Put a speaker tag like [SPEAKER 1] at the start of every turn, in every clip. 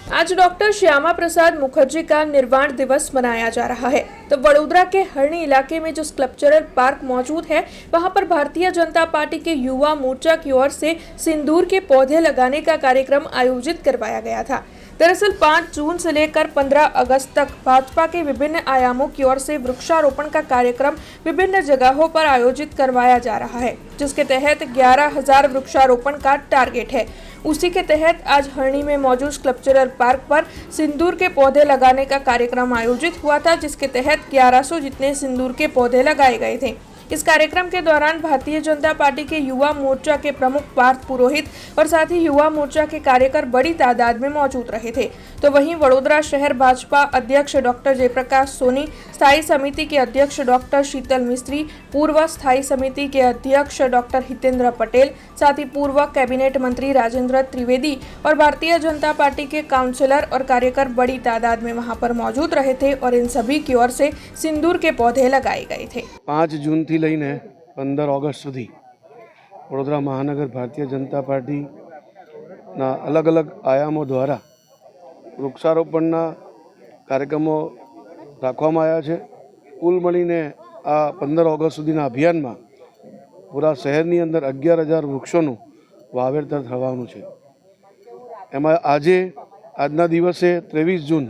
[SPEAKER 1] आज डॉक्टर श्यामा प्रसाद मुखर्जी का निर्वाण दिवस मनाया जा रहा है। तो वडोदरा के हरणी इलाके में जो स्कल्पचरल पार्क मौजूद है, वहां पर भारतीय जनता पार्टी के युवा मोर्चा की ओर से सिंदूर के पौधे लगाने का कार्यक्रम आयोजित करवाया गया था। दरअसल 5 जून से लेकर 15 अगस्त तक भाजपा के विभिन्न आयामों की ओर से वृक्षारोपण का कार्यक्रम विभिन्न जगहों पर आयोजित करवाया जा रहा है, जिसके तहत 11,000 वृक्षारोपण का टारगेट है। उसी के तहत आज हरणी में मौजूद स्कल्पचरल पार्क पर सिंदूर के पौधे लगाने का कार्यक्रम आयोजित हुआ था, जिसके तहत 1100 जितने सिंदूर के पौधे लगाए गए थे। इस कार्यक्रम के दौरान भारतीय जनता पार्टी के युवा मोर्चा के प्रमुख पार्थ पुरोहित और साथ ही युवा मोर्चा के कार्यकर बड़ी तादाद में मौजूद रहे थे। तो वहीं वडोदरा शहर भाजपा अध्यक्ष डॉक्टर जयप्रकाश सोनी, स्थायी समिति के अध्यक्ष डॉक्टर शीतल मिस्त्री, पूर्व स्थायी समिति के अध्यक्ष डॉक्टर हितेंद्र पटेल, साथ ही पूर्व कैबिनेट मंत्री राजेंद्र त्रिवेदी और भारतीय जनता पार्टी के काउंसिलर और कार्यकर बड़ी तादाद में वहां पर मौजूद रहे थे और इन सभी की ओर से सिंदूर के पौधे लगाए गए थे।
[SPEAKER 2] 5 जून થી લઈને 15 ઓગસ્ટ સુધી વડોદરા મહાનગર ભારતીય જનતા પાર્ટીના અલગ અલગ આયામો દ્વારા વૃક્ષારોપણના કાર્યક્રમો રાખવામાં આવ્યા છે। કુલ મળીને આ 15 ઓગસ્ટ સુધીના અભિયાનમાં પૂરા શહેરની અંદર 11,000 વૃક્ષોનું વાવેતર થવાનું છે। એમાં આજના દિવસે 23 જૂન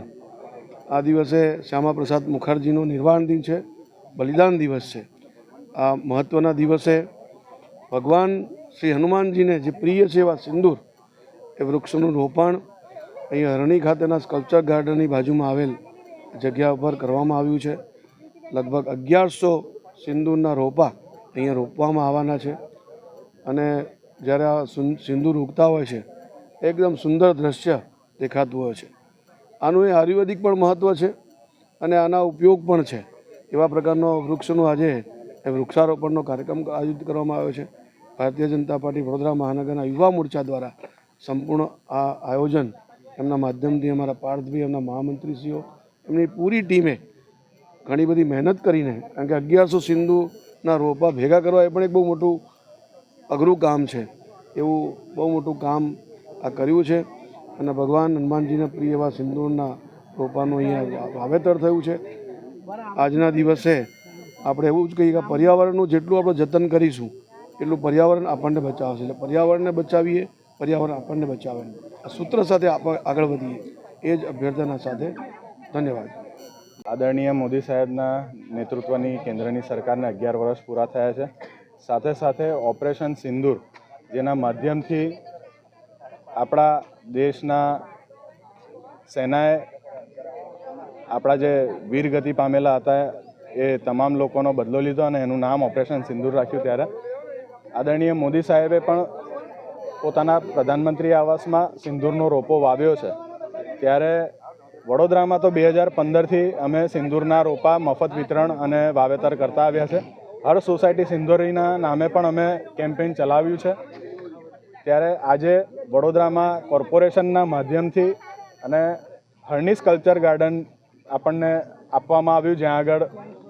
[SPEAKER 2] આ દિવસે શ્યામા પ્રસાદ મુખર્જીનો નિર્વાણ દિન છે, બલિદાન દિવસ છે। आ महत्वना दिवसे भगवान श्री हनुमानजी ने जे प्रिय है एवं सिंदूर ए वृक्षों रोपण अहीं हरणी खातेना स्कल्पचर गार्डन की बाजू में आवेल जग्या पर करवामां आव्युं छे। लगभग 1100 सिंदूरना रोपा अहीं रोपवामां आववाना छे अने ज्यारे आ सिंदूर उगता होय छे एकदम सुंदर दृश्य देखातुं होय छे। आनुं ए आयुर्वेदिक पण महत्व छे अने आना उपयोग पण छे। एवा प्रकारनो वृक्षों आज वृक्षारोपणનો કાર્યક્રમ આયોજિત કરવામાં આવ્યો છે। ભારતીય જનતા પાર્ટી વડોદરા મહાનગરના યુવા મોરચા દ્વારા સંપૂર્ણ આ આયોજન એમના માધ્યમથી અમારા પાર્થભાઈ, એમના મહામંત્રીશ્રીઓ, એમની પૂરી ટીમે ઘણી બધી મહેનત કરીને, કારણ કે 1100 સિંદૂરના રોપા ભેગા કરવા એ પણ એક બહુ મોટું અઘરું કામ છે, એવું બહુ મોટું કામ આ કર્યું છે અને ભગવાન હનુમાનજીના પ્રિય એવા સિંદૂરના રોપાનું અહીંયા વાવેતર થયું છે। આજના દિવસે આપણે એવું જ કહીએ કે પર્યાવરણનું જેટલું આપણે જતન કરીશું એટલું પર્યાવરણ આપણને બચાવશે। એટલે પર્યાવરણને બચાવીએ, પર્યાવરણ આપણને બચાવે, આ સૂત્ર સાથે આપણે આગળ વધીએ, એ જ અભ્યર્થના સાથે ધન્યવાદ।
[SPEAKER 3] આદરણીય મોદી સાહેબના નેતૃત્વની કેન્દ્રની સરકારને 11 વર્ષ પૂરા થયા છે। સાથે સાથે ઓપરેશન સિંદૂર જેના માધ્યમથી આપણા દેશના સેનાએ આપણા જે વીરગતિ પામેલા હતા એ તમામ લોકોનો બદલો લીધો અને એનું નામ ઓપરેશન સિંદૂર રાખ્યું। ત્યારે આદરણીય મોદી સાહેબે પણ પોતાના પ્રધાનમંત્રી આવાસમાં સિંદૂરનો રોપો વાવ્યો છે। ત્યારે વડોદરામાં તો 2015થી અમે સિંદૂરના રોપા મફત વિતરણ અને વાવેતર કરતા આવ્યા છે। હર સોસાયટી સિંદૂરીના નામે પણ અમે કેમ્પેઇન ચલાવ્યું છે। ત્યારે આજે વડોદરામાં કોર્પોરેશનના માધ્યમથી અને હરણી સ્કલ્પચર ગાર્ડન આપણને આપવામાં આવ્યું, જ્યાં આગળ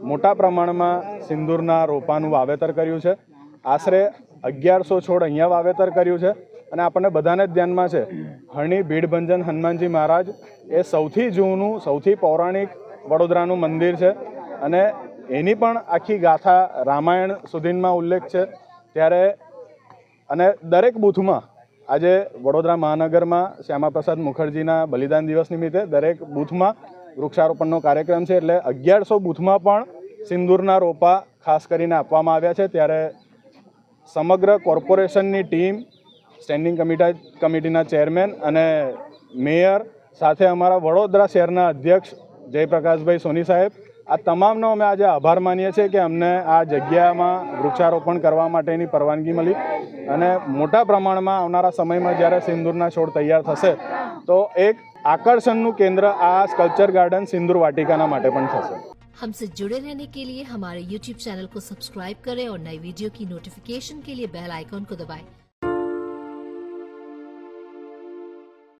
[SPEAKER 3] મોટા પ્રમાણમાં સિંદૂરના રોપાનું વાવેતર કર્યું છે। આશરે 1100 છોડ અહીંયા વાવેતર કર્યું છે અને આપણને બધાને જ ધ્યાનમાં છે હરણી ભીડભંજન હનુમાનજી મહારાજ એ સૌથી જૂનું, સૌથી પૌરાણિક વડોદરાનું મંદિર છે અને એની પણ આખી ગાથા રામાયણ સુધીમાં ઉલ્લેખ છે। ત્યારે અને દરેક બૂથમાં આજે વડોદરા મહાનગરમાં શ્યામા પ્રસાદ મુખર્જીના બલિદાન દિવસ નિમિત્તે દરેક બૂથમાં વૃક્ષારોપણનો કાર્યક્રમ છે। એટલે 1100 બૂથમાં પણ સિંદૂરના રોપા ખાસ કરીને આપવામાં આવ્યા છે। ત્યારે સમગ્ર કોર્પોરેશનની ટીમ, સ્ટેન્ડિંગ કમિટીના ચેરમેન અને મેયર સાથે અમારા વડોદરા શહેરના અધ્યક્ષ જયપ્રકાશભાઈ સોની સાહેબ, આ તમામનો અમે આજે આભાર માનીએ છીએ કે અમને આ જગ્યામાં વૃક્ષારોપણ કરવા માટેની પરવાનગી મળી અને મોટા પ્રમાણમાં આવનારા સમયમાં જ્યારે સિંદૂરના છોડ તૈયાર થશે તો એક आकर्षण केंद्र आ स्कल्पचर गार्डन सिंदूर वाटिका माटे पण थशे।
[SPEAKER 4] हमसे जुड़े रहने के लिए हमारे YouTube चैनल को सब्सक्राइब करें और नई वीडियो की नोटिफिकेशन के लिए बेल आइकॉन को दबाएं।